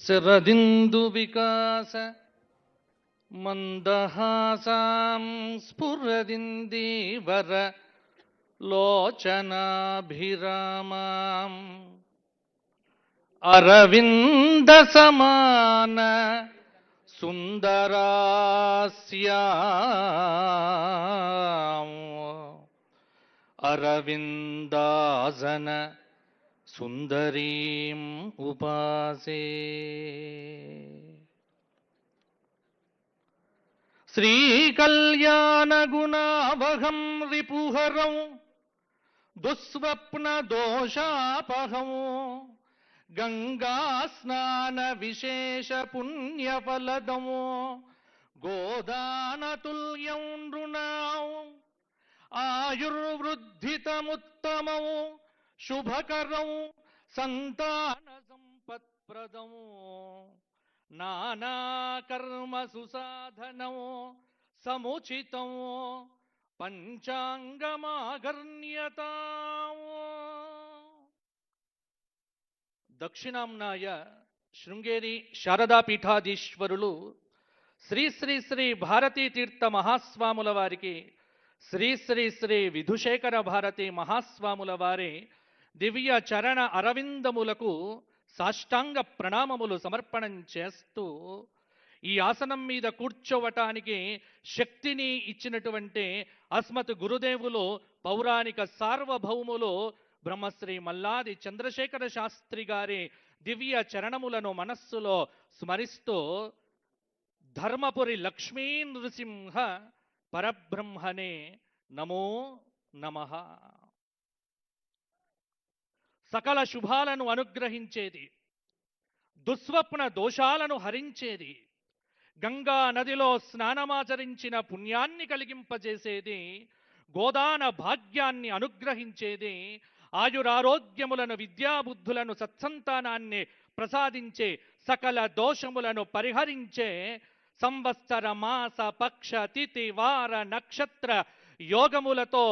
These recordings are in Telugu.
శరదిందు వికాస మందహాసాం స్ఫురదిందీవర లోచనాభిరామాం అరవింద సమాన సుందరాస్యాం అరవిందాసన సుందరీం ఉపాసే. శ్రీకళ్యాణగుణావహం రిపుహరం దుస్వప్న దోషాపహం గంగాస్నాన విశేష పుణ్యఫలదము గోదానతుల్యం నృణాం ఆయుర్వృద్ధితముత్తమం శుభకరం సంతాన సంపత్ప్రదం నానాకర్మ సుసాధనం సముచితం పంచాంగమాగర్ణ్యతాం. దక్షిణాంనాయ శృంగేరి శారదాపీఠాధీశ్వరులు శ్రీ శ్రీ శ్రీ భారతీ తీర్థ మహాస్వాముల వారికి, శ్రీ శ్రీ శ్రీ విధుశేఖర భారతి మహాస్వాముల వారి దివ్య చరణ అరవిందములకు సాష్టాంగ ప్రణామములు సమర్పణం చేస్తూ, ఈ ఆసనం మీద కూర్చోవటానికి శక్తిని ఇచ్చినటువంటి అస్మత్ గురుదేవులు పౌరాణిక సార్వభౌములు బ్రహ్మశ్రీ మల్లాది చంద్రశేఖర శాస్త్రి గారి దివ్య చరణములను మనస్సులో స్మరిస్తూ, ధర్మపురి లక్ష్మీ నృసింహ పరబ్రహ్మనే నమో నమః. సకల శుభాలను అనుగ్రహించేది, దుస్వప్న దోషాలను హరించేది, గంగా నదిలో స్నానమాచరించిన పుణ్యాన్ని కలిగింపజేసేది, గోదాన భాగ్యాన్ని అనుగ్రహించేది, ఆయురారోగ్యములను విద్యాబుద్ధులను సత్సంతానాన్ని ప్రసాదించే, సకల దోషములను పరిహరించే, సంవత్సర మాస పక్ష తిథి వార నక్షత్ర యోగములతో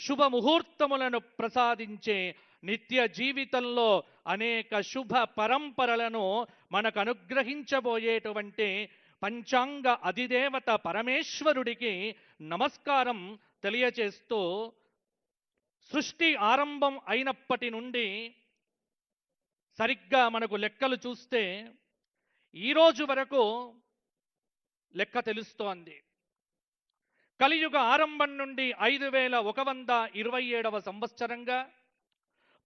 శుభముహూర్తములను ప్రసాదించే, నిత్య జీవితంలో అనేక శుభ పరంపరలను మనకు అనుగ్రహించబోయేటువంటి పంచాంగ అధిదేవత పరమేశ్వరుడికి నమస్కారం తెలియచేస్తూ, సృష్టి ఆరంభం అయినప్పటి నుండి సరిగ్గా మనకు లెక్కలు చూస్తే ఈరోజు వరకు లెక్క తెలుస్తోంది. కలియుగ ఆరంభం నుండి 5127వ సంవత్సరంగా,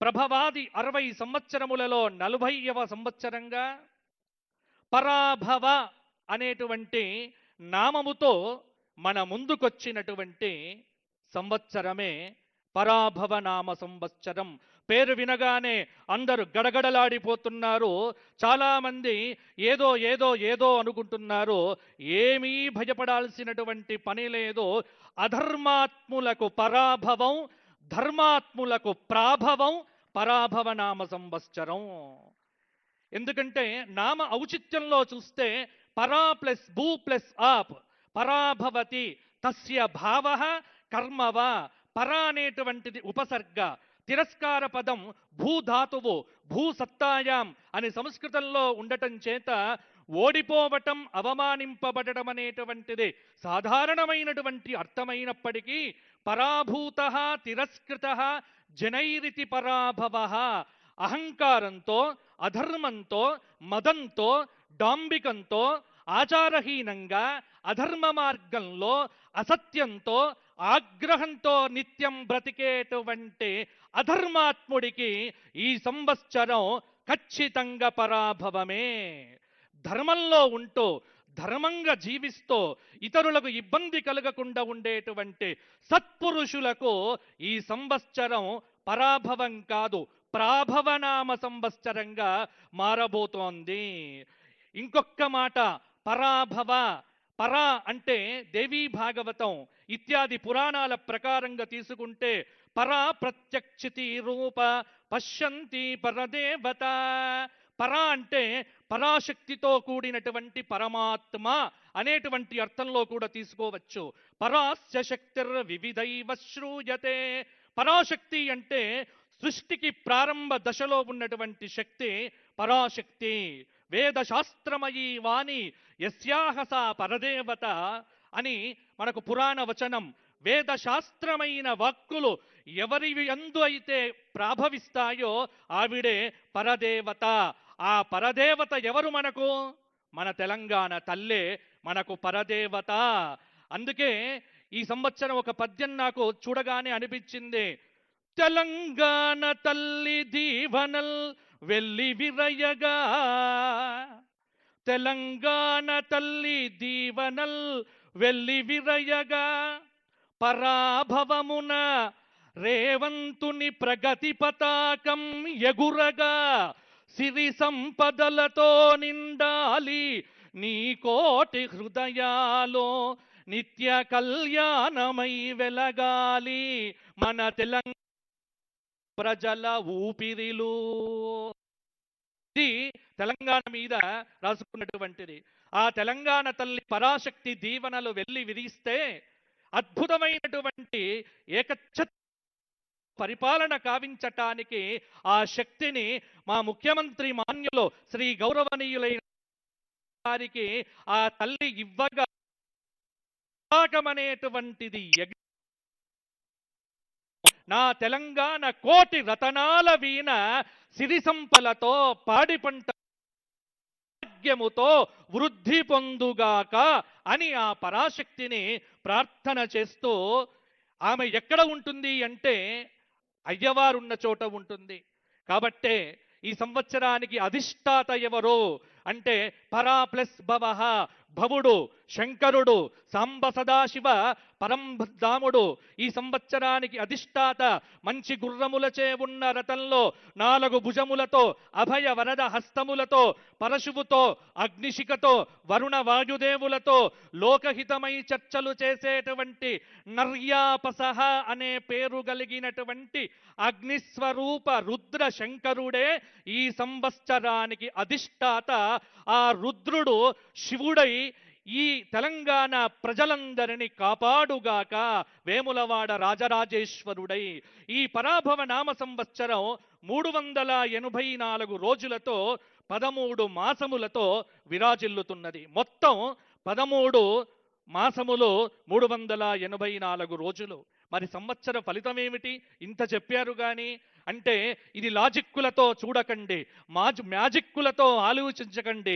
ప్రభవాది 60 సంవత్సరములలో 40వ సంవత్సరంగా, పరాభవ అనేటువంటి నామముతో మన ముందుకొచ్చినటువంటి సంవత్సరమే పరాభవ నామ సంవత్సరం. పేరు వినగానే అందరూ గడగడలాడిపోతున్నారు. చాలామంది ఏదో ఏదో ఏదో అనుకుంటున్నారు. ఏమీ భయపడాల్సినటువంటి పని లేదు. అధర్మాత్ములకు పరాభవం, ధర్మాత్ములకు ప్రాభవం పరాభవ నామ సంవత్సరం. ఎందుకంటే నామ ఔచిత్యంలో చూస్తే పరా ప్లస్ భూ ప్లస్ ఆప్ పరాభవతి తస్య భావ కర్మవ. పరా అనేటువంటిది ఉపసర్గ, తిరస్కార పదం భూధాతువు, భూసత్తాయాం అని సంస్కృతంలో ఉండటం చేత ఓడిపోవటం, అవమానింపబడటం అనేటువంటిది సాధారణమైనటువంటి అర్థమైనప్పటికీ పరాభూత తిరస్కృత జనైరితి పరాభవ. అహంకారంతో, అధర్మంతో, మదంతో, డాంబికంతో, ఆచారహీనంగా, అధర్మ మార్గంలో, అసత్యంతో, ఆగ్రహంతో నిత్యం బ్రతికేటువంటి అధర్మాత్ముడికి ఈ సంవత్సరం ఖచ్చితంగా పరాభవమే. ధర్మంలో ఉంటూ, ధర్మంగా జీవిస్తూ, ఇతరులకు ఇబ్బంది కలగకుండా ఉండేటువంటి సత్పురుషులకు ఈ సంవత్సరం పరాభవం కాదు, ప్రాభవనామ సంవత్సరంగా మారబోతోంది. ఇంకొక మాట, పరాభవ. పరా అంటే దేవీ భాగవతం ఇత్యాది పురాణాల ప్రకారంగా తీసుకుంటే పరా ప్రత్యక్షితి రూప పశ్యంతి పరదేవత. పరా అంటే పరాశక్తితో కూడినటువంటి పరమాత్మ అనేటువంటి అర్థంలో కూడా తీసుకోవచ్చు. పరాస్య శక్తిర్ వివిధైవ శ్రూయతే. పరాశక్తి అంటే సృష్టికి ప్రారంభ దశలో ఉన్నటువంటి శక్తి పరాశక్తి. వేద శాస్త్రమయీ వాణి యస్యాహ సా పరదేవత అని మనకు పురాణ వచనం. వేద శాస్త్రమైన వాక్కులు ఎవరి యందు అయితే ప్రాభవిస్తాయో ఆవిడే పరదేవత. ఆ పరదేవత ఎవరు మనకు? మన తెలంగాణ తల్లే మనకు పరదేవత. అందుకే ఈ సంవత్సరం ఒక పద్యం నాకు చూడగానే అనిపించింది. తెలంగాణ తల్లి దీవనల్ వెళ్ళి విరయగా, తెలంగాణ తల్లి దీవనల్ వెళ్ళి విరయగా, పరాభవమున రేవంతుని ప్రగతి పతాకం ఎగురగా, సిరి సంపదలతో నిండాలి నీ కోటి హృదయాలో, నిత్య కళ్యాణమై వెలగాలి మన తెలంగాణ ప్రజల ఊపిరిలు. ఇది తెలంగాణ మీద రాసుకున్నటువంటిది. ఆ తెలంగాణ తల్లి పరాశక్తి దీవెనలు వెళ్ళి విరిస్తే అద్భుతమైనటువంటి ఏకఛత్ర పరిపాలన కావించటానికి ఆ శక్తిని మా ముఖ్యమంత్రి మాన్యులు శ్రీ గౌరవనీయులైన వారికి ఆ తల్లి ఇవ్వగా అనేటువంటిది నా తెలంగాణ కోటి రతనాల వీణ సిరి సంపలతో పాడి పంట భాగ్యముతో వృద్ధి పొందుగాక అని ఆ పరాశక్తిని ప్రార్థన చేస్తూ, ఆమె ఎక్కడ ఉంటుంది అంటే అయ్యవారున్న చోట ఉంటుంది. కాబట్టే ఈ సంవత్సరానికి అధిష్టాత ఎవరు అంటే పరా ప్లస్ భవ, భవుడు శంకరుడు సాంబ సదాశివ పరంధాముడు. ఈ సంవత్సరానికి అధిష్టాత మంచి గుర్రములచే ఉన్న రథంలో 4 భుజములతో అభయ వరద హస్తములతో పరశువుతో అగ్నిశిఖతో వరుణ వాయుదేవులతో లోకహితమై చర్చలు చేసేటువంటి నర్యాపసహ అనే పేరు కలిగినటువంటి అగ్నిస్వరూప రుద్ర శంకరుడే ఈ సంవత్సరానికి అధిష్టాత. ఆ రుద్రుడు శివుడై ఈ తెలంగాణ ప్రజలందరినీ కాపాడుగాక వేములవాడ రాజరాజేశ్వరుడై. ఈ పరాభవ నామ సంవత్సరం 384 రోజులతో 13 మాసములతో విరాజిల్లుతున్నది. మొత్తం 13 మాసములు 384 రోజులు. మరి సంవత్సర ఫలితం ఏమిటి? ఇంత చెప్పారు కానీ అంటే ఇది లాజిక్కులతో చూడకండి, మ్యాజిక్కులతో ఆలోచించకండి,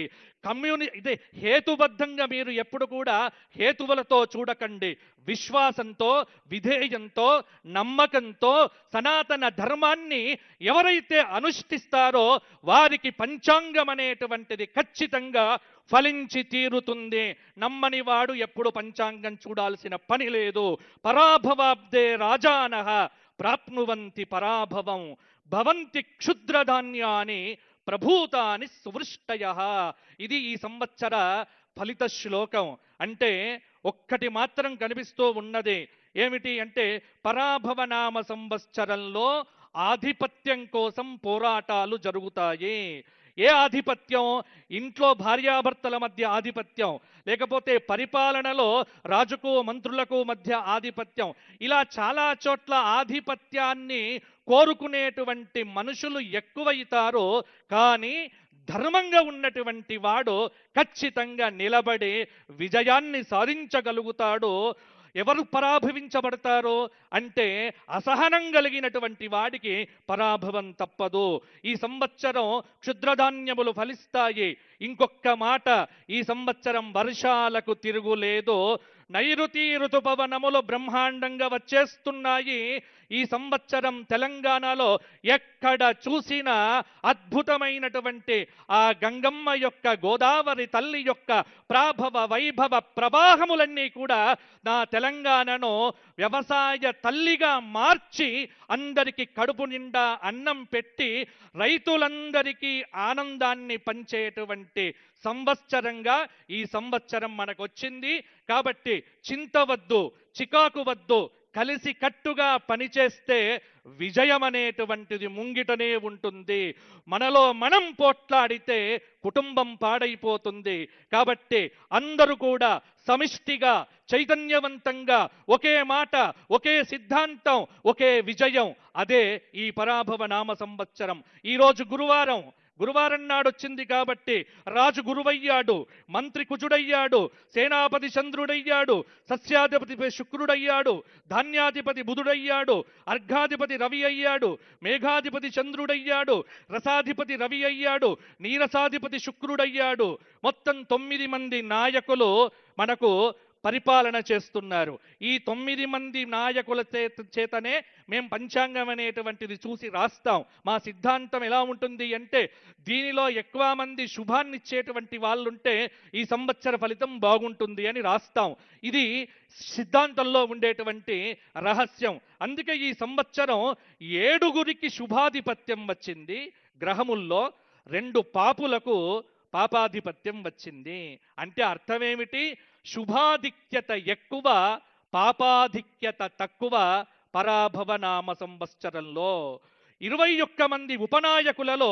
ఇదే హేతుబద్ధంగా మీరు ఎప్పుడు కూడా హేతువులతో చూడకండి. విశ్వాసంతో, విధేయంతో, నమ్మకంతో సనాతన ధర్మాన్ని ఎవరైతే అనుష్ఠిస్తారో వారికి పంచాంగం అనేటువంటిది ఖచ్చితంగా ఫలించి తీరుతుంది. నమ్మని వాడు ఎప్పుడు పంచాంగం చూడాల్సిన పని లేదు. పరాభవాబ్దే రాజానః ప్రాప్నువంతి పరాభవం భవంతి క్షుద్రధాన్యాని ప్రభూతాని సువృష్టయః. ఇది ఈ సంవత్సర ఫలిత శ్లోకం. అంటే ఒక్కటి మాత్రం కనిపిస్తూ ఉన్నది. ఏమిటి అంటే పరాభవనామ సంవత్సరంలో ఆధిపత్యం కోసం పోరాటాలు జరుగుతాయి. ఏ ఆధిపత్యం? ఇంట్లో భార్యాభర్తల మధ్య ఆధిపత్యం, లేకపోతే పరిపాలనలో రాజుకు మంత్రులకు మధ్య ఆధిపత్యం. ఇలా చాలా చోట్ల ఆధిపత్యాన్ని కోరుకునేటువంటి మనుషులు ఎక్కువైతారు. కానీ ధర్మంగా ఉన్నటువంటి వాడు ఖచ్చితంగా నిలబడి విజయాన్ని సాధించగలుగుతాడు. ఎవరు పరాభవించబడతారో అంటే అసహనం కలిగినటువంటి వాడికి పరాభవం తప్పదు. ఈ సంవత్సరం క్షుద్రధాన్యములు ఫలిస్తాయి. ఇంకొక మాట, ఈ సంవత్సరం వర్షాలకు తిరుగులేదు. నైరుతి ఋతుపవనములు బ్రహ్మాండంగా వచ్చేస్తున్నాయి. ఈ సంవత్సరం తెలంగాణలో ఎక్కడ చూసినా అద్భుతమైనటువంటి ఆ గంగమ్మ యొక్క, గోదావరి తల్లి యొక్క ప్రాభవ వైభవ ప్రవాహములన్నీ కూడా నా తెలంగాణను వ్యవసాయ తల్లిగా మార్చి అందరికీ కడుపు నిండా అన్నం పెట్టి రైతులందరికీ ఆనందాన్ని పంచేటువంటి సంవత్సరంగా ఈ సంవత్సరం మనకు వచ్చింది. కాబట్టి చింతవద్దు, చికాకు వద్దు, కలిసి కట్టుగా పనిచేస్తే విజయం అనేటువంటిది ముంగిటనే ఉంటుంది. మనలో మనం పోట్లాడితే కుటుంబం పాడైపోతుంది. కాబట్టి అందరూ కూడా సమిష్టిగా చైతన్యవంతంగా ఒకే మాట, ఒకే సిద్ధాంతం, ఒకే విజయం. అదే ఈ పరాభవ నామ సంవత్సరం. ఈరోజు గురువారం, గురువారం నాడు వచ్చింది కాబట్టి రాజు గురువయ్యాడు, మంత్రి కుజుడయ్యాడు, సేనాపతి చంద్రుడయ్యాడు, సస్యాధిపతి శుక్రుడయ్యాడు, ధాన్యాధిపతి బుధుడయ్యాడు, అర్ఘాధిపతి రవి అయ్యాడు, మేఘాధిపతి చంద్రుడయ్యాడు, రసాధిపతి రవి అయ్యాడు, నీరసాధిపతి శుక్రుడయ్యాడు. మొత్తం 9 మంది నాయకులు మనకు పరిపాలన చేస్తున్నారు. ఈ 9 మంది నాయకుల చేతనే మేము పంచాంగం అనేటువంటిది చూసి రాస్తాం. మా సిద్ధాంతం ఎలా ఉంటుంది అంటే, దీనిలో ఎక్కువ మంది శుభాన్ని ఇచ్చేటువంటి వాళ్ళుంటే ఈ సంవత్సర ఫలితం బాగుంటుంది అని రాస్తాం. ఇది సిద్ధాంతంలో ఉండేటువంటి రహస్యం. అందుకే ఈ సంవత్సరం 7గురికి శుభాధిపత్యం వచ్చింది గ్రహముల్లో, 2 పాపులకు పాపాధిపత్యం వచ్చింది. అంటే అర్థమేమిటి? శుభాధిక్యత ఎక్కువ, పాపాధిక్యత తక్కువ పరాభవ నామ సంవత్సరంలో. 21 మంది ఉపనాయకులలో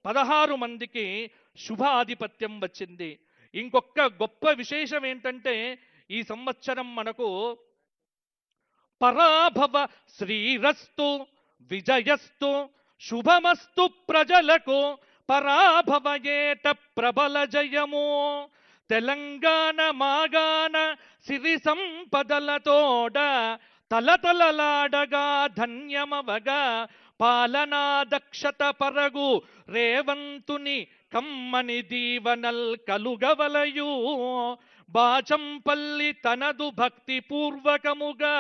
16 మందికి శుభ ఆధిపత్యం వచ్చింది. ఇంకొక గొప్ప విశేషం ఏంటంటే, ఈ సంవత్సరం మనకు పరాభవ శ్రీరస్తు విజయస్తు శుభమస్తు ప్రజలకు పరాభవయేట ప్రబల జయము. తెలంగాణ మాగాన సిరి సంపదలతోడ తలతలలాడగా ధన్యమవగా పాలనా దక్షత పరగు రేవంతుని కమ్మని దీవనల్ కలుగవలయు. బాచంపల్లి తనదు భక్తి పూర్వకముగా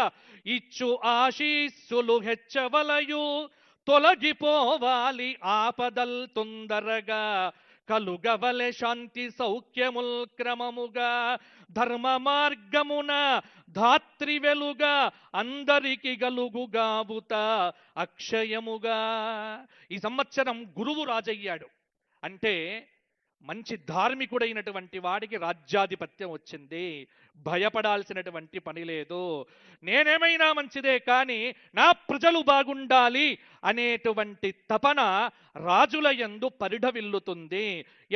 ఇచ్చు ఆశీస్సులు హెచ్చవలయు. తొలగిపోవాలి ఆపదల్ తొందరగా కలుగవలె శాంతి సౌఖ్యముల్ క్రమముగా. ధర్మ మార్గమున ధాత్రి వెలుగా అందరికి గలుగుగావుత అక్షయముగా. ఈ సంవత్సరం గురువు రాజయ్యాడు అంటే మంచి ధార్మికుడైనటువంటి వాడికి రాజ్యాధిపత్యం వచ్చింది. భయపడాల్సినటువంటి పని లేదు. నేనేమైనా మంచిదే కానీ నా ప్రజలు బాగుండాలి అనేటువంటి తపన రాజుల యందు పరిఢవిల్లుతుంది.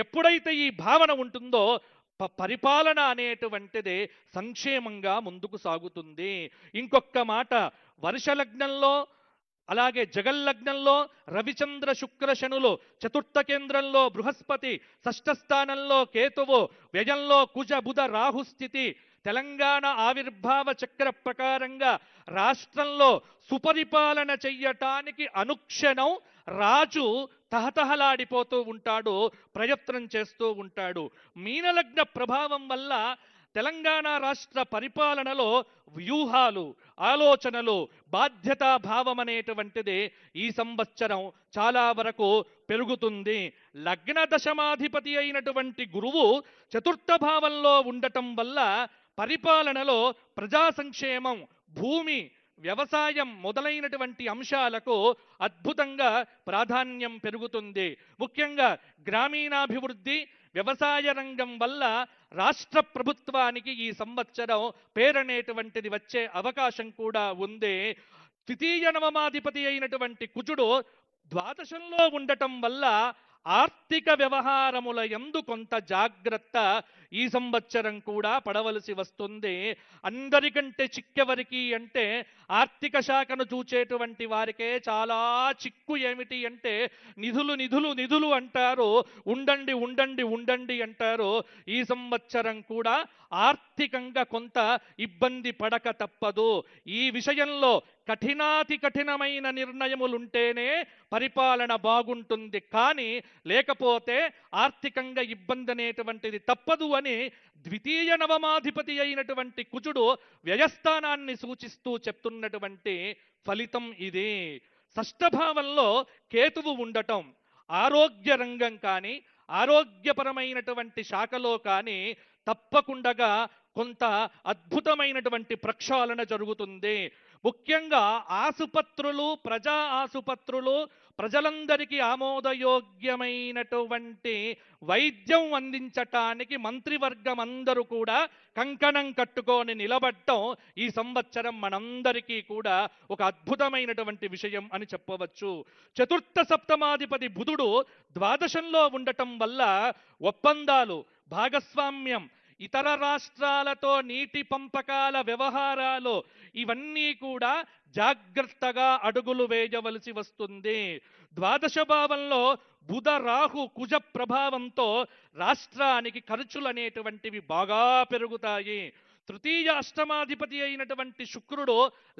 ఎప్పుడైతే ఈ భావన ఉంటుందో పరిపాలన అనేటువంటిది సంక్షేమంగా ముందుకు సాగుతుంది. ఇంకొక మాట, వర్షలగ్నంలో అలాగే జగల్లగ్నంలో రవిచంద్ర శుక్ర శనులు, చతుర్థ కేంద్రంలో బృహస్పతి, షష్ఠ స్థానంలో కేతువు, వ్యయంలో కుజ బుధ రాహు స్థితి. తెలంగాణ ఆవిర్భావ చక్ర ప్రకారంగా రాష్ట్రంలో సుపరిపాలన చెయ్యటానికి అనుక్షణం రాజు తహతహలాడిపోతూ ఉంటాడు, ప్రయత్నం చేస్తూ ఉంటాడు. మీనలగ్న ప్రభావం వల్ల తెలంగాణ రాష్ట్ర పరిపాలనలో వ్యూహాలు, ఆలోచనలు, బాధ్యతా భావం అనేటువంటిది ఈ సంవత్సరం చాలా వరకు పెరుగుతుంది. లగ్న దశమాధిపతి అయినటువంటి గురువు చతుర్థ భావంలో ఉండటం వల్ల పరిపాలనలో ప్రజా సంక్షేమం, భూమి, వ్యవసాయం మొదలైనటువంటి అంశాలకు అద్భుతంగా ప్రాధాన్యం పెరుగుతుంది. ముఖ్యంగా గ్రామీణాభివృద్ధి, వ్యవసాయ రంగం వల్ల రాష్ట్ర ప్రభుత్వానికి ఈ సంవత్సరం పేరనేటువంటిది వచ్చే అవకాశం కూడా ఉంది. ద్వితీయ నవమాధిపతి అయినటువంటి కుజుడు ద్వాదశంలో ఉండటం వల్ల ఆర్థిక వ్యవహారముల యందు కొంత జాగ్రత్త ఈ సంవత్సరం కూడా పడవలసి వస్తుంది. అందరికంటే చిక్కెవరికి అంటే ఆర్థిక శాఖను చూచేటువంటి వారికే చాలా చిక్కు. ఏమిటి అంటే నిధులు నిధులు నిధులు అంటారు, ఉండండి ఉండండి ఉండండి అంటారు. ఈ సంవత్సరం కూడా ఆర్థికంగా కొంత ఇబ్బంది పడక తప్పదు. ఈ విషయంలో కఠినాతి కఠినమైన నిర్ణయములుంటేనే పరిపాలన బాగుంటుంది, కానీ లేకపోతే ఆర్థికంగా ఇబ్బంది అనేటువంటిది తప్పదు అని ద్వితీయ నవమాధిపతి అయినటువంటి కుజుడు వ్యయస్థానాన్ని సూచిస్తూ చెప్తున్నటువంటి ఫలితం ఇది. షష్ఠభావంలో కేతువు ఉండటం ఆరోగ్య రంగం కానీ ఆరోగ్యపరమైనటువంటి శాఖలో కానీ తప్పకుండా కొంత అద్భుతమైనటువంటి ప్రక్షాళన జరుగుతుంది. ముఖ్యంగా ఆసుపత్రులు, ప్రజా ఆసుపత్రులు, ప్రజలందరికీ ఆమోదయోగ్యమైనటువంటి వైద్యం అందించటానికి మంత్రివర్గం అందరూ కూడా కంకణం కట్టుకొని నిలబడటం ఈ సంవత్సరం మనందరికీ కూడా ఒక అద్భుతమైనటువంటి విషయం అని చెప్పవచ్చు. చతుర్థ సప్తమాధిపతి బుధుడు ద్వాదశంలో ఉండటం వల్ల ఒప్పందాలు, భాగస్వామ్యం ఇతర రాష్ట్రాలతో నీటి పంపకాల వ్యవహారాలు ఇవన్నీ కూడా జాగ్రత్తగా అడుగులు వేయవలసి వస్తుంది. ద్వాదశ భావంలో బుధ రాహు కుజ ప్రభావంతో రాష్ట్రానికి ఖర్చులు అనేటువంటివి బాగా పెరుగుతాయి. తృతీయ అష్టమాధిపతి అయినటువంటి శుక్రుడు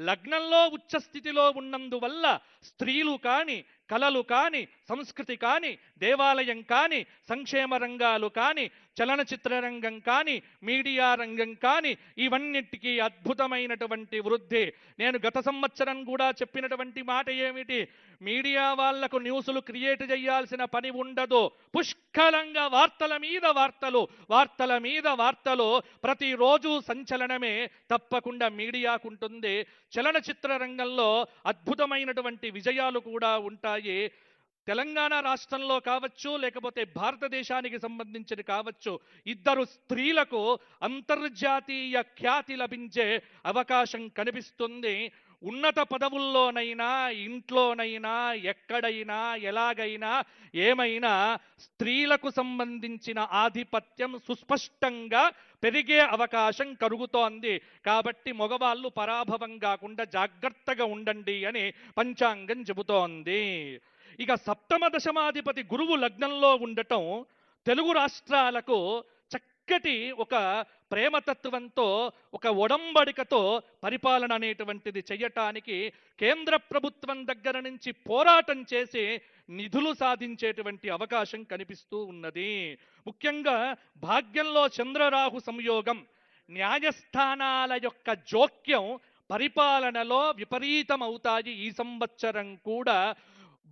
లగ్నంలో ఉచ్చస్థితిలో ఉన్నందువల్ల స్త్రీలు కాని, కళలు కాని, సంస్కృతి కాని, దేవాలయం కాని, సంక్షేమ రంగాలు కాని, చలనచిత్ర రంగం కాని, మీడియా రంగం కాని ఇవన్నిటికీ అద్భుతమైనటువంటి వృద్ధి. నేను గత సంవత్సరం కూడా చెప్పినటువంటి మాట ఏమిటి? మీడియా వాళ్లకు న్యూస్లు క్రియేట్ చేయాల్సిన పని ఉండదు. పుష్కలంగా వార్తల మీద వార్తలు, వార్తల మీద వార్తలు, ప్రతిరోజు సంచలనమే తప్పకుండా మీడియాకుంటుంది. చలనచిత్ర రంగంలో అద్భుతమైనటువంటి విజయాలు కూడా ఉంటాయి. తెలంగాణ రాష్ట్రంలో కావచ్చు, లేకపోతే భారతదేశానికి సంబంధించి కావచ్చు, ఇద్దరు స్త్రీలకు అంతర్జాతీయ ఖ్యాతి లభించే అవకాశం కనిపిస్తుంది. ఉన్నత పదవుల్లోనైనా, ఇంట్లోనైనా, ఎక్కడైనా, ఎలాగైనా, ఏమైనా స్త్రీలకు సంబంధించిన ఆధిపత్యం సుస్పష్టంగా పెరిగే అవకాశం కలుగుతోంది. కాబట్టి మగవాళ్ళు పరాభవం కాకుండా జాగ్రత్తగా ఉండండి అని పంచాంగం చెబుతోంది. ఇక సప్తమ దశమాధిపతి గురువు లగ్నంలో ఉండటం తెలుగు రాష్ట్రాలకు చక్కటి ఒక ప్రేమతత్వంతో, ఒక ఒడంబడికతో పరిపాలన అనేటువంటిది చేయటానికి కేంద్ర ప్రభుత్వం దగ్గర నుంచి పోరాటం చేసి నిధులు సాధించేటువంటి అవకాశం కనిపిస్తూ ఉన్నది. ముఖ్యంగా భాగ్యంలో చంద్రరాహు సంయోగం, న్యాయస్థానాల యొక్క జోక్యం పరిపాలనలో విపరీతమవుతాయి. ఈ సంవత్సరం కూడా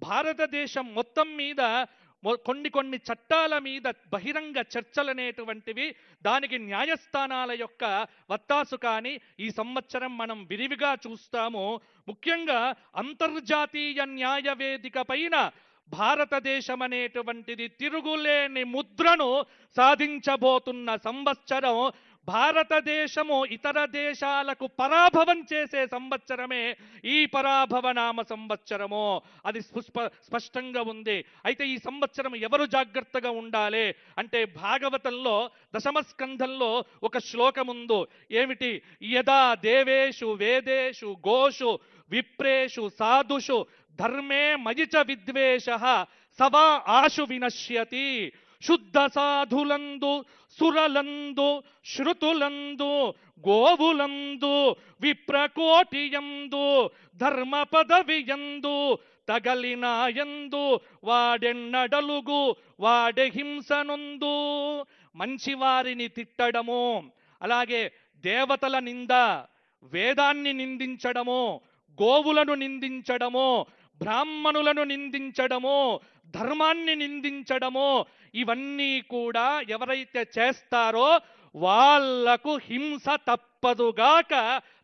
భారతదేశం మొత్తం మీద కొన్ని చట్టాల మీద బహిరంగ చర్చలనేటువంటివి, దానికి న్యాయస్థానాల యొక్క వత్తాసు కానీ ఈ సంవత్సరం మనం విరివిగా చూస్తాము. ముఖ్యంగా అంతర్జాతీయ న్యాయవేదిక పైన భారతదేశం అనేటువంటిది తిరుగులేని ముద్రను సాధించబోతున్న సంవత్సరం. భారతదేశము ఇతర దేశాలకు పరాభవం చేసే సంవత్సరమే ఈ పరాభవ నామ సంవత్సరము. అది స్పష్టంగా ఉంది. అయితే ఈ సంవత్సరం ఎవరు జాగ్రత్తగా ఉండాలి అంటే, భాగవతంలో దశమస్కంధంలో ఒక శ్లోకముందు ఏమిటి? యదా దేవేషు వేదేషు గోషు విప్రేషు సాధుషు ధర్మే మయిచ విద్వేషః సవా ఆశు వినశ్యతి. శుద్ధ సాధులందు, సురలందు, శృతులందు, గోవులందు, విప్రకోటియందు, ధర్మ పదవియందు తగలినాయందు వాడెన్నడలుగు వాడె హింసనుందు. మంచివారిని తిట్టడము, అలాగే దేవతల నింద, వేదాన్ని నిందించడము, గోవులను నిందించడము, బ్రాహ్మణులను నిందించడము, ధర్మాన్ని నిందించడము, ఇవన్నీ కూడా ఎవరైతే చేస్తారో వాళ్లకు హింస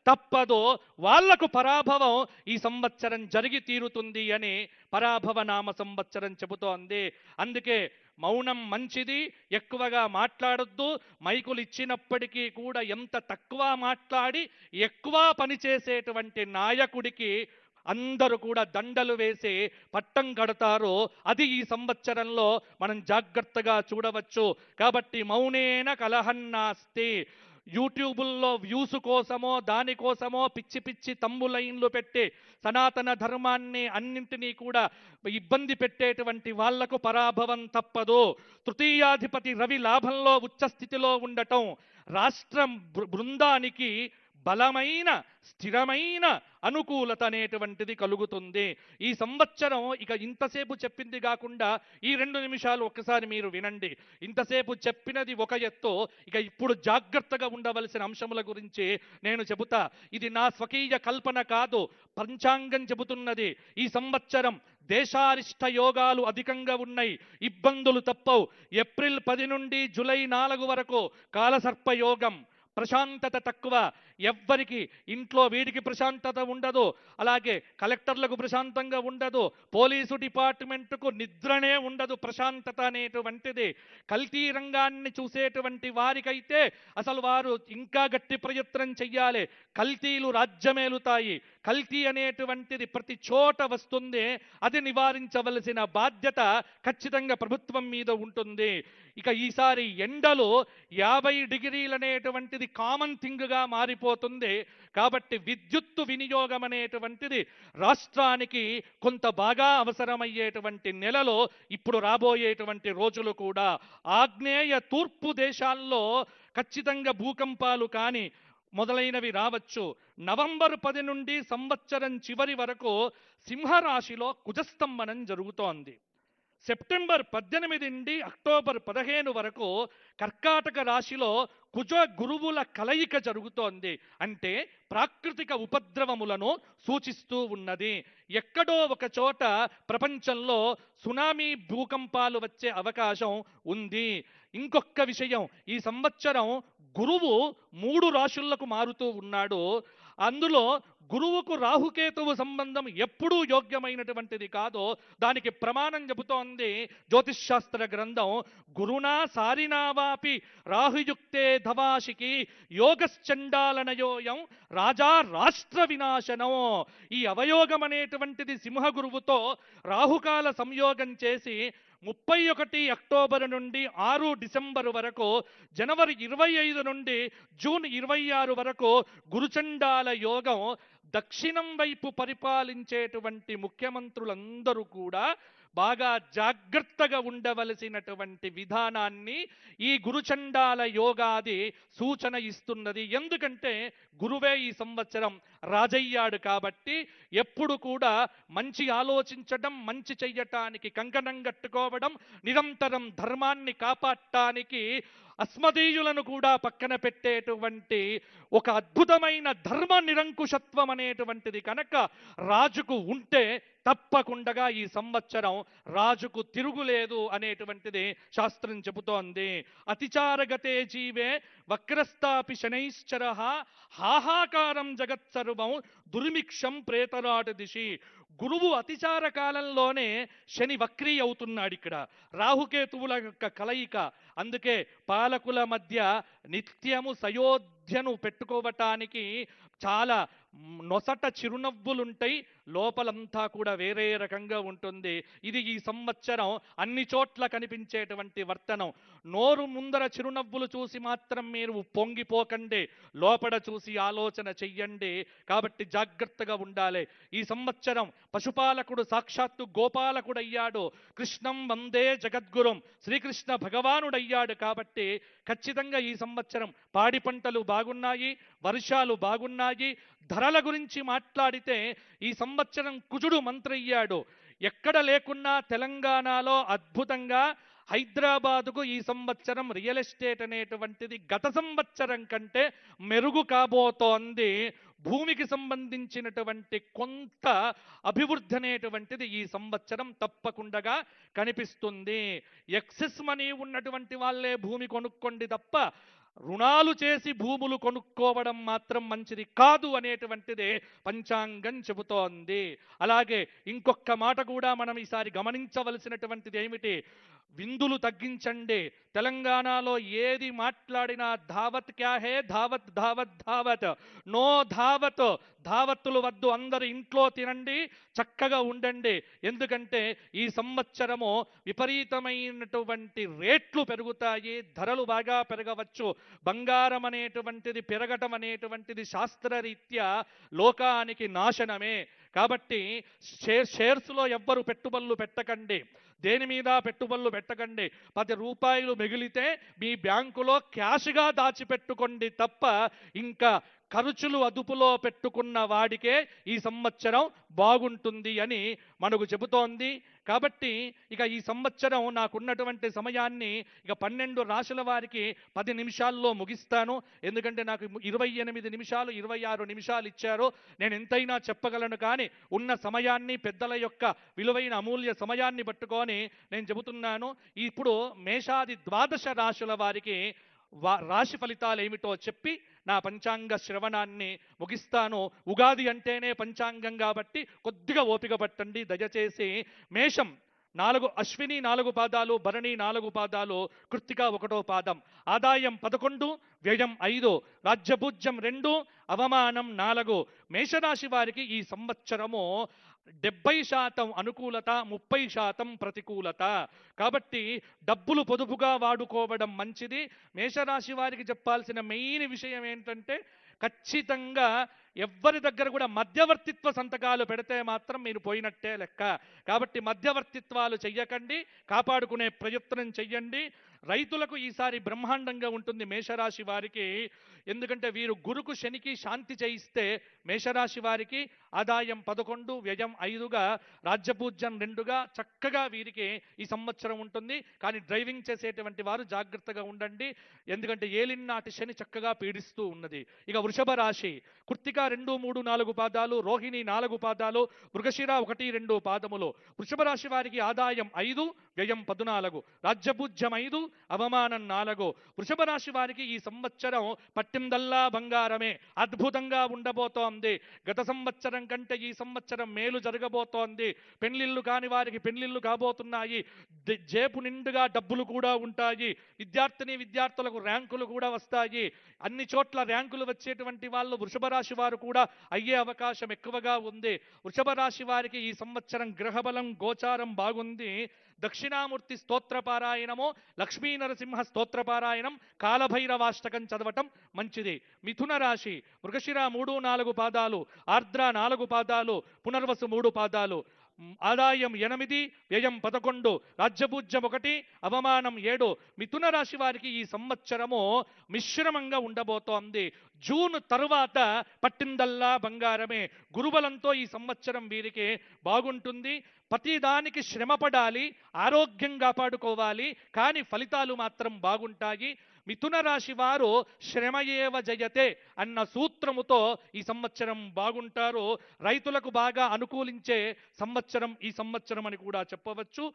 తప్పదో, వాళ్లకు పరాభవం ఈ సంవత్సరం జరిగి తీరుతుంది అని పరాభవ నామ సంవత్సరం చెబుతోంది. అందుకే మౌనం మంచిది, ఎక్కువగా మాట్లాడొద్దు. మైకులు ఇచ్చినప్పటికీ కూడా ఎంత తక్కువ మాట్లాడి ఎక్కువ పనిచేసేటువంటి నాయకుడికి అందరూ కూడా దండలు వేసి పట్టం కడతారు. అది ఈ సంవత్సరంలో మనం జాగ్రత్తగా చూడవచ్చు. కాబట్టి మౌనేన కలహన్నాస్తి. యూట్యూబుల్లో వ్యూస్ కోసమో దానికోసమో పిచ్చి పిచ్చి తమ్ములైన్లు పెట్టి సనాతన ధర్మాన్ని అన్నింటినీ కూడా ఇబ్బంది పెట్టేటువంటి వాళ్లకు పరాభవం తప్పదు. తృతీయాధిపతి రవి లాభంలో ఉచ్చస్థితిలో ఉండటం రాష్ట్రం బృందానికి బలమైన స్థిరమైన అనుకూలత అనేటువంటిది కలుగుతుంది. ఈ సంవత్సరం ఇక ఇంతసేపు చెప్పింది కాకుండా ఈ 2 నిమిషాలు ఒక్కసారి మీరు వినండి. ఇంతసేపు చెప్పినది ఒక ఎత్తు, ఇక ఇప్పుడు జాగ్రత్తగా ఉండవలసిన అంశముల గురించి నేను చెబుతా. ఇది నా స్వకీయ కల్పన కాదు, పంచాంగం చెబుతున్నది. ఈ సంవత్సరం దేశారిష్ట యోగాలు అధికంగా ఉన్నాయి, ఇబ్బందులు తప్పవు. ఏప్రిల్ 10 నుండి జూలై 4 వరకు కాలసర్ప యోగం, ప్రశాంతత తక్కువ. ఎవ్వరికి ఇంట్లో వీడికి ప్రశాంతత ఉండదు, అలాగే కలెక్టర్లకు ప్రశాంతంగా ఉండదు, పోలీసు డిపార్ట్మెంట్కు నిద్రనే ఉండదు. ప్రశాంతత అనేటువంటిది కల్తీ రంగాన్ని చూసేటువంటి వారికైతే అసలు వారు ఇంకా గట్టి ప్రయత్నం చెయ్యాలి. కల్తీలు రాజ్యమేలుతాయి, కల్తీ అనేటువంటిది ప్రతి చోట వస్తుంది. అది నివారించవలసిన బాధ్యత ఖచ్చితంగా ప్రభుత్వం మీద ఉంటుంది. ఇక ఈసారి ఎండలు 50 డిగ్రీలు అనేటువంటిది కామన్ థింగ్గా మారిపోతుంది. కాబట్టి విద్యుత్తు వినియోగం అనేటువంటిది రాష్ట్రానికి కొంత బాగా అవసరమయ్యేటువంటి నెలలో ఇప్పుడు రాబోయేటువంటి రోజులు కూడా. ఆగ్నేయ తూర్పు దేశాల్లో ఖచ్చితంగా భూకంపాలు కానీ మొదలైనవి రావచ్చు. నవంబర్ 10 నుండి సంవత్సరం చివరి వరకు సింహరాశిలో కుజస్తంభనం జరుగుతోంది. సెప్టెంబర్ 18 నుండి అక్టోబర్ 15 వరకు కర్కాటక రాశిలో కుజ గురువుల కలయిక జరుగుతోంది. అంటే ప్రాకృతిక ఉపద్రవములను సూచిస్తూ ఉన్నది. ఎక్కడో ఒక చోట ప్రపంచంలో సునామీ భూకంపాలు వచ్చే అవకాశం ఉంది. ఇంకొక విషయం, ఈ సంవత్సరం గురువు 3 రాశులకు మారుతూ ఉన్నాడు. అందులో గురువుకు రాహుకేతువు సంబంధం ఎప్పుడూ యోగ్యమైనటువంటిది కాదో దానికి ప్రమాణం చెబుతోంది జ్యోతిష్ శాస్త్ర గ్రంథం. గురునా సారినావాపి రాహుయుక్తే ధవాషికి యోగశ్చండాలనయోయం రాజా రాష్ట్ర వినాశనం. ఈ అవయోగం అనేటువంటిది సింహ గురువుతో రాహుకాల సంయోగం చేసి 31 అక్టోబర్ నుండి 6 డిసెంబర్ వరకు, జనవరి 25 నుండి జూన్ 26 వరకు గురుచండాల యోగం. దక్షిణం వైపు పరిపాలించేటువంటి ముఖ్యమంత్రులందరూ కూడా బాగా జాగ్రత్తగా ఉండవలసినటువంటి విధానాన్ని ఈ గురుచండాల యోగాది సూచన ఇస్తున్నది. ఎందుకంటే గురువే ఈ సంవత్సరం రాజయ్యాడు కాబట్టి ఎప్పుడు కూడా మంచి ఆలోచించడం, మంచి చెయ్యటానికి కంకణం కట్టుకోవడం, నిరంతరం ధర్మాన్ని కాపాడటానికి అస్మదీయులను కూడా పక్కన పెట్టేటువంటి ఒక అద్భుతమైన ధర్మ నిరంకుశత్వం అనేటువంటిది కనుక రాజుకు ఉంటే తప్పకుండా ఈ సంవత్సరం రాజుకు తిరుగులేదు అనేటువంటిది శాస్త్రం చెబుతోంది. అతిచారగతే జీవే వక్రస్తాపి శనైశ్చర హాహాకారం జగత్సర్వం దుర్మిక్షం ప్రేతరాట దిశి. గురువు అతిచార కాలంలోనే శని వక్రీ అవుతున్నాడు. ఇక్కడ రాహుకేతువుల యొక్క కలయిక. అందుకే పాలకుల మధ్య నిత్యము సయోధ్యను పెట్టుకోవటానికి చాలా నొసట చిరునవ్వులుంటాయి, లోపలంతా కూడా వేరే రకంగా ఉంటుంది. ఇది ఈ సంవత్సరం అన్ని చోట్ల కనిపించేటువంటి వర్తనం. నోరు ముందర చిరునవ్వులు చూసి మాత్రం మీరు పొంగిపోకండి, లోపల చూసి ఆలోచన చెయ్యండి. కాబట్టి జాగ్రత్తగా ఉండాలి. ఈ సంవత్సరం పశుపాలకుడు సాక్షాత్తు గోపాలకుడు అయ్యాడు. కృష్ణం వందే జగద్గురుం శ్రీకృష్ణ భగవానుడయ్యాడు. కాబట్టి ఖచ్చితంగా ఈ సంవత్సరం పాడి పంటలు బాగున్నాయి, వర్షాలు బాగున్నాయి. ధరల గురించి మాట్లాడితే ఈ సంవత్సరం కుజుడు మంత్రి అయ్యాడు. ఎక్కడ లేకున్నా తెలంగాణలో అద్భుతంగా హైదరాబాదుకు ఈ సంవత్సరం రియల్ ఎస్టేట్ అనేటువంటిది గత సంవత్సరం కంటే మెరుగు కాబోతోంది. భూమికి సంబంధించినటువంటి కొంత అభివృద్ధి అనేటువంటిది ఈ సంవత్సరం తప్పకుండా కనిపిస్తుంది. ఎక్సెస్ మనీ ఉన్నటువంటి వాళ్ళే భూమి కొనుక్కోండి తప్ప రుణాలు చేసి భూములు కొనుక్కోవడం మాత్రం మంచిది కాదు అనేటువంటిదే పంచాంగం చెబుతోంది. అలాగే ఇంకొక మాట కూడా మనం ఈసారి గమనించవలసినటువంటిది ఏమిటి, విందులు తగ్గించండి. తెలంగాణలో ఏది మాట్లాడినా ధావత్ క్యా హే, ధావత్ ధావత్ ధావత్, నో ధావత్. ధావత్తులు వద్దు, అందరు ఇంట్లో తినండి, చక్కగా ఉండండి. ఎందుకంటే ఈ సంవత్సరము విపరీతమైనటువంటి రేట్లు పెరుగుతాయి, ధరలు బాగా పెరగవచ్చు. బంగారం అనేటువంటిది పెరగటం అనేటువంటిది శాస్త్రరీత్యా లోకానికి నాశనమే. కాబట్టి షేర్స్లో ఎవ్వరు పెట్టుబడులు పెట్టకండి, దేని మీద పెట్టుబడులు పెట్టకండి. 10 రూపాయలు మిగిలితే మీ బ్యాంకులో క్యాష్గా దాచిపెట్టుకోండి తప్ప ఇంకా ఖర్చులు అదుపులో పెట్టుకున్న వాడికే ఈ సంవత్సరం బాగుంటుంది అని మనకు చెబుతోంది. కాబట్టి ఇక ఈ సంవత్సరం నాకున్నటువంటి సమయాన్ని ఇక 12 రాశుల వారికి 10 నిమిషాల్లో ముగిస్తాను. ఎందుకంటే నాకు 28 నిమిషాలు 26 నిమిషాలు ఇచ్చారు. నేను ఎంతైనా చెప్పగలను, కానీ ఉన్న సమయాన్ని పెద్దల యొక్క విలువైన అమూల్య సమయాన్ని పట్టుకొని నేను చెబుతున్నాను. ఇప్పుడు మేషాది 12 రాశుల వారికి రాశి ఫలితాలు ఏమిటో చెప్పి నా పంచాంగ శ్రవణాన్ని ముగిస్తాను. ఉగాది అంటేనే పంచాంగం కాబట్టి కొద్దిగా ఓపిక పట్టండి దయచేసి. మేషం 4 అశ్విని 4 పాదాలు, భరణి 4 పాదాలు, కృత్తిక 1వ పాదం. ఆదాయం 11, వ్యయం 5, రాజ్యభూజ్యం 2, అవమానం 4. మేషరాశి వారికి ఈ సంవత్సరము 70% అనుకూలత, 30% ప్రతికూలత. కాబట్టి డబ్బులు పొదుపుగా వాడుకోవడం మంచిది. మేషరాశి వారికి చెప్పాల్సిన మెయిన్ విషయం ఏంటంటే ఖచ్చితంగా ఎవ్వరి దగ్గర కూడా మధ్యవర్తిత్వ సంతకాలు పెడితే మాత్రం మీరు పోయినట్టే లెక్క. కాబట్టి మధ్యవర్తిత్వాలు చెయ్యకండి, కాపాడుకునే ప్రయత్నం చెయ్యండి. రైతులకు ఈసారి బ్రహ్మాండంగా ఉంటుంది మేషరాశి వారికి. ఎందుకంటే వీరు గురుకు శనికి శాంతి చేయిస్తే మేషరాశి వారికి ఆదాయం 11, వ్యయం 5గా, రాజ్యపూజ్యం 2గా చక్కగా వీరికి ఈ సంవత్సరం ఉంటుంది. కానీ డ్రైవింగ్ చేసేటువంటి వారు జాగ్రత్తగా ఉండండి, ఎందుకంటే ఏలినాటి శని చక్కగా పీడిస్తూ ఉన్నది. ఇక వృషభ రాశి కృత్తిక 2, 3, 4 పాదాలు, రోహిణి 4 పాదాలు, మృగశిర 1, 2 పాదములు. వృషభ రాశి వారికి ఆదాయం 5, వ్యయం 14, రాజ్యపూజ్యం 5, అవమానం 4. వృషభ రాశి వారికి ఈ సంవత్సరం పట్టిందల్లా బంగారమే, అద్భుతంగా ఉండబోతోంది. గత సంవత్సరం కంటే ఈ సంవత్సరం మేలు జరగబోతోంది. పెళ్లిళ్ళు కాని వారికి పెళ్లిళ్ళు కాబోతున్నాయి. జేబు నిండుగా డబ్బులు కూడా ఉంటాయి. విద్యార్థులకు ర్యాంకులు కూడా వస్తాయి. అన్ని చోట్ల ర్యాంకులు వచ్చేటువంటి వాళ్ళు వృషభ రాశి వారు కూడా అయ్యే అవకాశం ఎక్కువగా ఉంది. వృషభ రాశి వారికి ఈ సంవత్సరం గ్రహబలం గోచారం బాగుంది. దక్షిణామూర్తి స్తోత్రపారాయణము, లక్ష్మీ నరసింహ స్తోత్రపారాయణం, కాలభైరవాష్టకం చదవటం మంచిది. మిథున రాశి మృగశిర 3, 4 పాదాలు, ఆర్ద్ర 4 పాదాలు, పునర్వసు 3 పాదాలు. ఆదాయం 8, వ్యయం 11, రాజ్యపూజ్యం 1, అవమానం 7. మిథున రాశి వారికి ఈ సంవత్సరము మిశ్రమంగా ఉండబోతోంది. జూన్ తరువాత పట్టిందల్లా బంగారమే. గురుబలంతో ఈ సంవత్సరం వీరికి బాగుంటుంది. ప్రతిదానికి శ్రమపడాలి, ఆరోగ్యం కాపాడుకోవాలి, కానీ ఫలితాలు మాత్రం బాగుంటాయి. మిథున రాశి వారు శ్రమయేవ జయతే అన్న సూత్రముతో ఈ సంవత్సరం బాగుంటారు. రైతులకు బాగా అనుకూలించే సంవత్సరం ఈ సంవత్సరం అని కూడా చెప్పవచ్చు.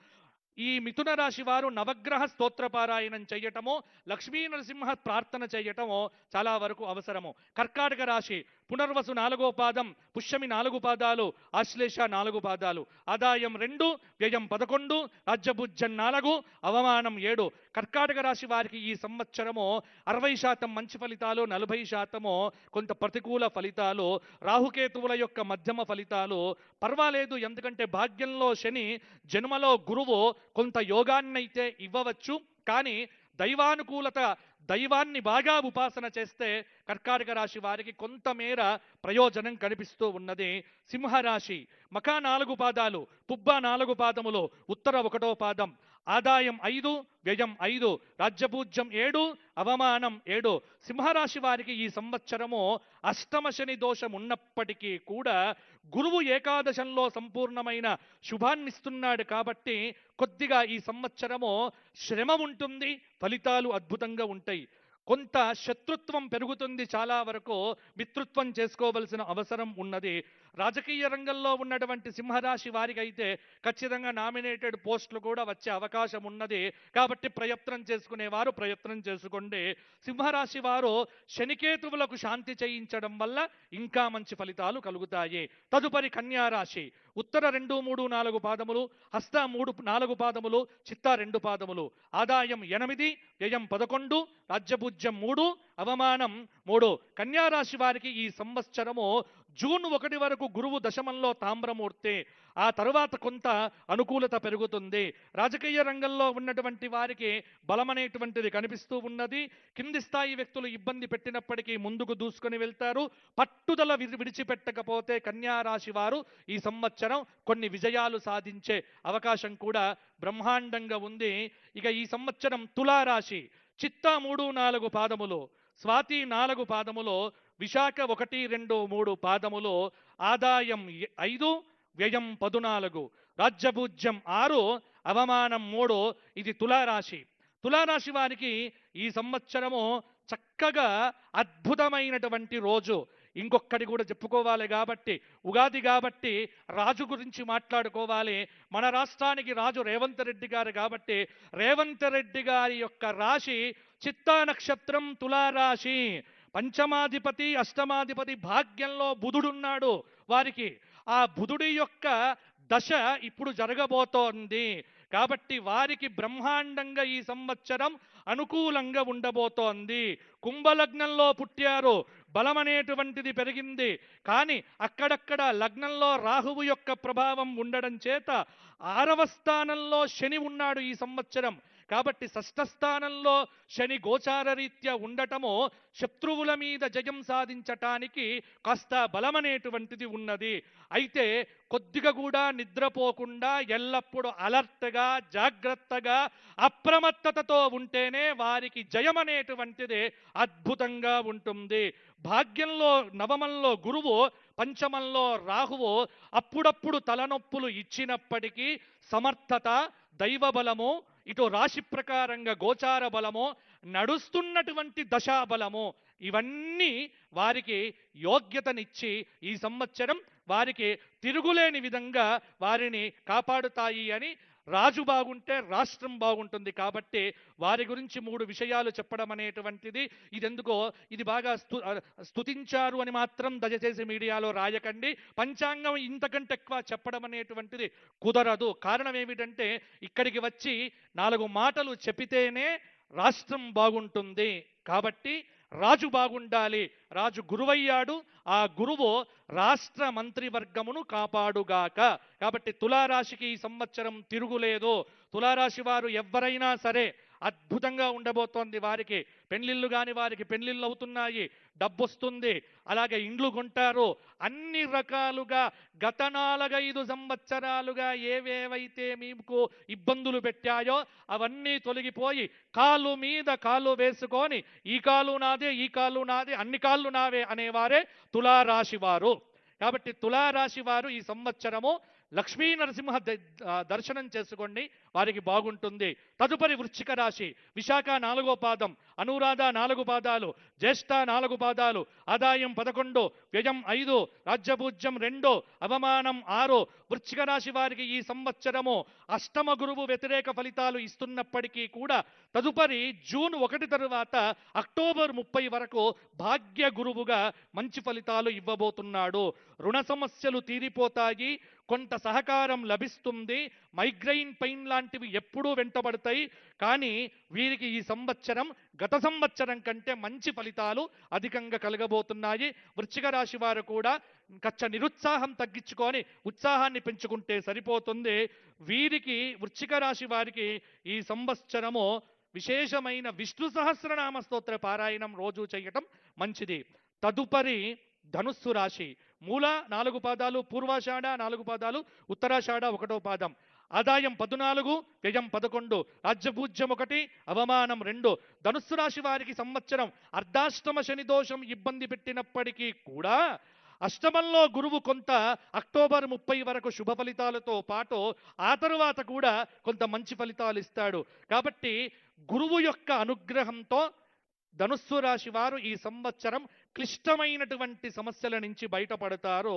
ఈ మిథున రాశి వారు నవగ్రహ స్తోత్రపారాయణం చేయటమో, లక్ష్మీ నరసింహ ప్రార్థన చేయటమో చాలా వరకు అవసరము. కర్కాటక రాశి పునర్వసు 4వ పాదం, పుష్యమి 4 పాదాలు, ఆశ్లేష 4 పాదాలు. ఆదాయం 2, వ్యయం 11, రాజ్యభుజ్యం 4, అవమానం 7. కర్కాటక రాశి వారికి ఈ సంవత్సరము 60% మంచి ఫలితాలు, 40% కొంత ప్రతికూల ఫలితాలు. రాహుకేతువుల యొక్క మధ్యమ ఫలితాలు. పర్వాలేదు, ఎందుకంటే భాగ్యంలో శని, జన్మలో గురువు కొంత యోగాన్నైతే ఇవ్వవచ్చు. కానీ దైవానుకూలత, దైవాన్ని బాగా ఉపాసన చేస్తే కర్కాటక రాశి వారికి కొంతమేర ప్రయోజనం కనిపిస్తూ ఉన్నది. సింహరాశి మఖ 4 పాదాలు, పుబ్బ 4 పాదములు, ఉత్తర 1వ పాదం. ఆదాయం 5, వ్యయం 5, రాజ్యపూజ్యం 7, అవమానం 7. సింహరాశి వారికి ఈ సంవత్సరము అష్టమ శని దోషం ఉన్నప్పటికీ కూడా గురువు ఏకాదశంలో సంపూర్ణమైన శుభాన్నిస్తున్నాడు. కాబట్టి కొద్దిగా ఈ సంవత్సరము శ్రమ ఉంటుంది, ఫలితాలు అద్భుతంగా ఉంటాయి. కొంత శత్రుత్వం పెరుగుతుంది, చాలా వరకు మిత్రుత్వం చేసుకోవలసిన అవసరం ఉన్నది. రాజకీయ రంగంలో ఉన్నటువంటి సింహరాశి వారికి అయితే ఖచ్చితంగా నామినేటెడ్ పోస్టులు కూడా వచ్చే అవకాశం ఉన్నది. కాబట్టి ప్రయత్నం చేసుకునేవారు ప్రయత్నం చేసుకోండి. సింహరాశి వారు శనికేతువులకు శాంతి చేయించడం వల్ల ఇంకా మంచి ఫలితాలు కలుగుతాయి. తదుపరి కన్యారాశి ఉత్తర 2, 3, 4 పాదములు, హస్త 3, 4 పాదములు, చిత్త 2 పాదములు. ఆదాయం 8, వ్యయం 11, రాజ్యపూజ్యం 3, అవమానం 3. కన్యారాశి వారికి ఈ సంవత్సరము జూన్ 1 వరకు గురువు దశమంలో తామ్రమూర్తి. ఆ తరువాత కొంత అనుకూలత పెరుగుతుంది. రాజకీయ రంగంలో ఉన్నటువంటి వారికి బలమనేటువంటిది కనిపిస్తూ ఉన్నది. కింది స్థాయి వ్యక్తులు ఇబ్బంది పెట్టినప్పటికీ ముందుకు దూసుకొని వెళ్తారు. పట్టుదల విడిచిపెట్టకపోతే కన్యారాశి వారు ఈ సంవత్సరం కొన్ని విజయాలు సాధించే అవకాశం కూడా బ్రహ్మాండంగా ఉంది. ఇక ఈ సంవత్సరం తులారాశి చిత్త 3, 4 పాదములు, స్వాతి 4 పాదములు, విశాఖ 1, 2, 3 పాదములు. ఆదాయం 5, వ్యయం 14, రాజ్యపూజ్యం 6, అవమానం 3. ఇది తులారాశి. తులారాశి వారికి ఈ సంవత్సరము చక్కగా అద్భుతమైనటువంటి రోజు. ఇంకొకటి కూడా చెప్పుకోవాలి కాబట్టి, ఉగాది కాబట్టి రాజు గురించి మాట్లాడుకోవాలి. మన రాష్ట్రానికి రాజు రేవంత్ రెడ్డి గారు కాబట్టి రేవంత్ రెడ్డి గారి యొక్క రాశి చిత్తా నక్షత్రం తులారాశి. పంచమాధిపతి, అష్టమాధిపతి భాగ్యంలో బుధుడున్నాడు వారికి. ఆ బుధుడి యొక్క దశ ఇప్పుడు జరగబోతోంది. కాబట్టి వారికి బ్రహ్మాండంగా ఈ సంవత్సరం అనుకూలంగా ఉండబోతోంది. కుంభలగ్నంలో పుట్టారు, బలం అనేటువంటిది పెరిగింది. కానీ అక్కడక్కడ లగ్నంలో రాహువు యొక్క ప్రభావం ఉండడం చేత 6వ స్థానంలో శని ఉన్నాడు ఈ సంవత్సరం. కాబట్టి షష్ఠ స్థానంలో శని గోచార రీత్యా ఉండటము శత్రువుల మీద జయం సాధించటానికి కాస్త బలమనేటువంటిది ఉన్నది. అయితే కొద్దిగా కూడా నిద్రపోకుండా ఎల్లప్పుడూ అలర్ట్గా, జాగ్రత్తగా, అప్రమత్తతతో ఉంటేనే వారికి జయం అనేటువంటిది అద్భుతంగా ఉంటుంది. భాగ్యంలో నవమంలో గురువు, పంచమంలో రాహువు అప్పుడప్పుడు తలనొప్పులు ఇచ్చినప్పటికీ సమర్థత, దైవబలము, ఇటు రాశి ప్రకారంగా గోచార బలము, నడుస్తున్నటువంటి దశాబలము, ఇవన్నీ వారికి యోగ్యతనిచ్చి ఈ సంవత్సరం వారికి తిరుగులేని విధంగా వారిని కాపాడుతాయి అని. రాజు బాగుంటే రాష్ట్రం బాగుంటుంది. కాబట్టి వారి గురించి 3 విషయాలు చెప్పడం అనేటువంటిది ఇదెందుకో ఇది బాగా స్తుతించారు అని మాత్రం దయచేసి మీడియాలో రాయకండి. పంచాంగం ఇంతకంటే ఎక్కువ చెప్పడం అనేటువంటిది కుదరదు. కారణం ఏమిటంటే ఇక్కడికి వచ్చి 4 మాటలు చెప్పితేనే రాష్ట్రం బాగుంటుంది. కాబట్టి రాజు బాగుండాలి. రాజు గురువయ్యాడు. ఆ గురువు రాష్ట్ర మంత్రివర్గమును కాపాడుగాక. కాబట్టి తులారాశికి ఈ సంవత్సరం తిరుగులేదు. తులారాశి వారు ఎవరైనా సరే అద్భుతంగా ఉండబోతోంది. వారికి పెళ్లిళ్ళు కాని వారికి పెళ్లిళ్ళు అవుతున్నాయి, డబ్బొస్తుంది, అలాగే ఇండ్లు కొంటారు. అన్ని రకాలుగా గత 4-5 సంవత్సరాలుగా ఏవేవైతే మీకు ఇబ్బందులు పెట్టాయో అవన్నీ తొలగిపోయి కాలు మీద కాలు వేసుకొని ఈ కాలు నాదే, ఈ కాలు నాదే, అన్ని కాళ్ళు నావే అనేవారే తులారాశి వారు. కాబట్టి తులారాశి వారు ఈ సంవత్సరము లక్ష్మీ నరసింహ దర్శనం చేసుకోండి, వారికి బాగుంటుంది. తదుపరి వృశ్చిక రాశి. విశాఖ 4వ పాదం, అనురాధ 4 పాదాలు, జ్యేష్ఠ 4 పాదాలు, ఆదాయం 11, వ్యయం 5, రాజ్యపూజ్యం 2, అవమానం 6. వృశ్చిక రాశి వారికి ఈ సంవత్సరము అష్టమ గురువు వ్యతిరేక ఫలితాలు ఇస్తున్నప్పటికీ కూడా తదుపరి జూన్ 1 తరువాత అక్టోబర్ 30 వరకు భాగ్య గురువుగా మంచి ఫలితాలు ఇవ్వబోతున్నాడు. రుణ సమస్యలు తీరిపోతాయి, కొంత సహకారం లభిస్తుంది. మైగ్రైన్ పెయిన్ లాంటివి ఎప్పుడూ వెంటబడతాయి. కానీ వీరికి ఈ సంవత్సరం గత సంవత్సరం కంటే మంచి ఫలితాలు అధికంగా కలగబోతున్నాయి. వృశ్చిక రాశి వారు కూడా నిరుత్సాహం తగ్గించుకొని ఉత్సాహాన్ని పెంచుకుంటే సరిపోతుంది. వీరికి వృశ్చిక రాశి వారికి ఈ సంవత్సరము విశేషమైన విష్ణు సహస్రనామ స్తోత్ర పారాయణం రోజు చేయటం మంచిది. తదుపరి ధనుస్సు రాశి. మూల 4 పాదాలు, పూర్వాషాఢ 4 పాదాలు, ఉత్తరాషాఢ 1వ పాదం, ఆదాయం 14, వ్యయం 11, రాజ్యపూజ్యం 1, అవమానం 2. ధనుస్సు రాశి వారికి సంవత్సరం అర్ధాష్టమ శని దోషం ఇబ్బంది పెట్టినప్పటికీ కూడా అష్టమంలో గురువు కొంత అక్టోబర్ 30 వరకు శుభ ఫలితాలతో పాటు ఆ తరువాత కూడా కొంత మంచి ఫలితాలు ఇస్తాడు. కాబట్టి గురువు యొక్క అనుగ్రహంతో ధనుస్సు రాశి వారు ఈ సంవత్సరం క్లిష్టమైనటువంటి సమస్యల నుంచి బయటపడతారు.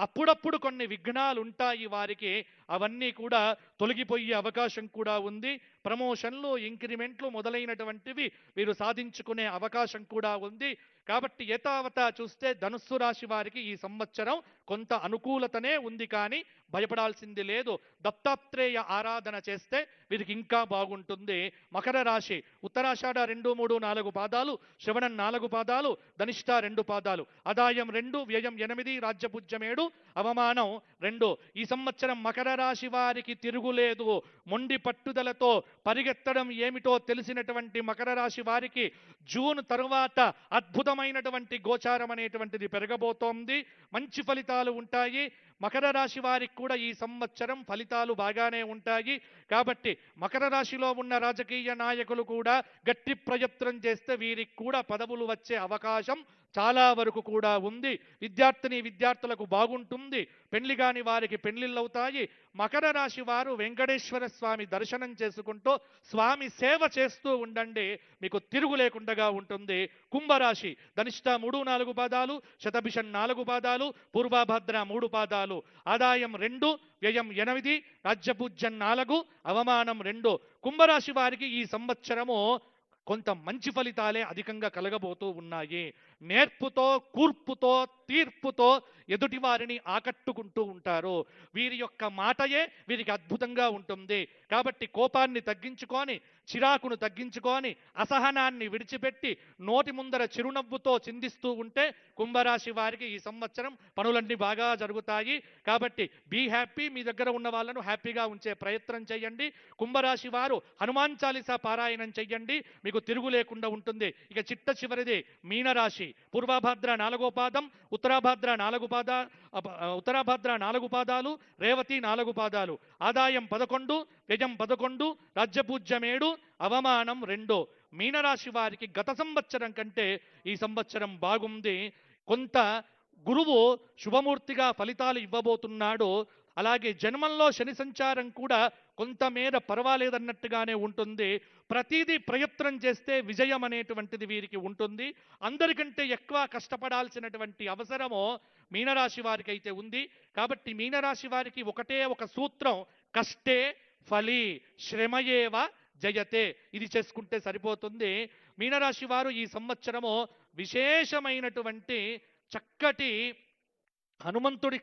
అప్పుడప్పుడు కొన్ని విఘ్నాలు ఉంటాయి వారికి, అవన్నీ కూడా తొలగిపోయే అవకాశం కూడా ఉంది. ప్రమోషన్లు, ఇంక్రిమెంట్లు మొదలైనటువంటివి వీరు సాధించుకునే అవకాశం కూడా ఉంది. కాబట్టి యథావత చూస్తే ధనుస్సు రాశి వారికి ఈ సంవత్సరం కొంత అనుకూలతనే ఉంది, కానీ భయపడాల్సింది లేదు. దత్తాత్రేయ ఆరాధన చేస్తే వీరికి ఇంకా బాగుంటుంది. మకర రాశి. ఉత్తరాషాఢ 2, 3, 4 పాదాలు, శ్రవణం 4 పాదాలు, ధనిష్ట 2 పాదాలు, ఆదాయం 2, వ్యయం 8, రాజ్యపూజ్యం 7, అవమానం 2. ఈ సంవత్సరం మకర రాశి వారికి తిరుగులేదు. మొండి పట్టుదలతో పరిగెత్తడం ఏమిటో తెలిసినటువంటి మకర రాశి వారికి జూన్ తరువాత అద్భుతమైనటువంటి గోచారం అనేటువంటిది పెరగబోతోంది. మంచి ఫలితాలు ఉంటాయి. మకర రాశి వారికి కూడా ఈ సంవత్సరం ఫలితాలు బాగానే ఉంటాయి. కాబట్టి మకర రాశిలో ఉన్న రాజకీయ నాయకులు కూడా గట్టి ప్రయత్నం చేస్తే వీరికి కూడా పదవులు వచ్చే అవకాశం చాలా వరకు కూడా ఉంది. విద్యార్థులకు బాగుంటుంది. పెళ్లి కాని వారికి పెళ్లిళ్ళు అవుతాయి. మకర రాశి వారు వెంకటేశ్వర స్వామి దర్శనం చేసుకుంటూ స్వామి సేవ చేస్తూ ఉండండి, మీకు తిరుగు లేకుండా ఉంటుంది. కుంభరాశి. ధనిష్ట 3, 4 పాదాలు, శతభిషం 4 పాదాలు, పూర్వభద్ర 3 పాదాలు, ఆదాయం 2, వ్యయం 8, రాజ్యపూజ్యం 4, అవమానం 2. కుంభరాశి వారికి ఈ సంవత్సరము కొంత మంచి ఫలితాలే అధికంగా కలగబోతూ ఉన్నాయి. నేర్పుతో, కూర్పుతో, తీర్పుతో ఎదుటి వారిని ఆకట్టుకుంటూ ఉంటారు. వీరి యొక్క మాటయే వీరికి అద్భుతంగా ఉంటుంది. కాబట్టి కోపాన్ని తగ్గించుకొని, చిరాకును తగ్గించుకొని, అసహనాన్ని విడిచిపెట్టి నోటి ముందర చిరునవ్వుతో చిందిస్తూ ఉంటే కుంభరాశి వారికి ఈ సంవత్సరం పనులన్నీ బాగా జరుగుతాయి. కాబట్టి బీ హ్యాపీ. మీ దగ్గర ఉన్న వాళ్ళను హ్యాపీగా ఉంచే ప్రయత్నం చేయండి. కుంభరాశి వారు హనుమాన్ చాలీసా పారాయణం చెయ్యండి, మీకు తిరుగు లేకుండా ఉంటుంది. ఇక చిట్ట చివరిది మీనరాశి. పూర్వభద్ర 4వ పాదం, ఉత్తరాభద్ర 4 పాదాలు, రేవతి 4 పాదాలు. ఆదాయం 11, వ్యయం 11, రాజ్యపూజ్యం 7, అవమానం 2. మీనరాశి వారికి గత సంవత్సరం కంటే ఈ సంవత్సరం బాగుంది. కొంత గురువు శుభమూర్తిగా ఫలితాలు ఇవ్వబోతున్నాడు. అలాగే జన్మంలో శని సంచారం కూడా కొంతమేర పర్వాలేదన్నట్టుగానే ఉంటుంది. ప్రతిదీ ప్రయత్నం చేస్తే విజయం అనేటువంటిది వీరికి ఉంటుంది. అందరికంటే ఎక్కువ కష్టపడాల్సినటువంటి అవసరము మీనరాశి వారికి అయితే ఉంది. కాబట్టి మీనరాశి వారికి ఒకటే ఒక సూత్రం, కష్టే ఫలి శ్రమయేవ జయతే. ఇది చేసుకుంటే సరిపోతుంది. మీనరాశి వారు ఈ సంవత్సరము విశేషమైనటువంటి చక్కటి హనుమంతుడి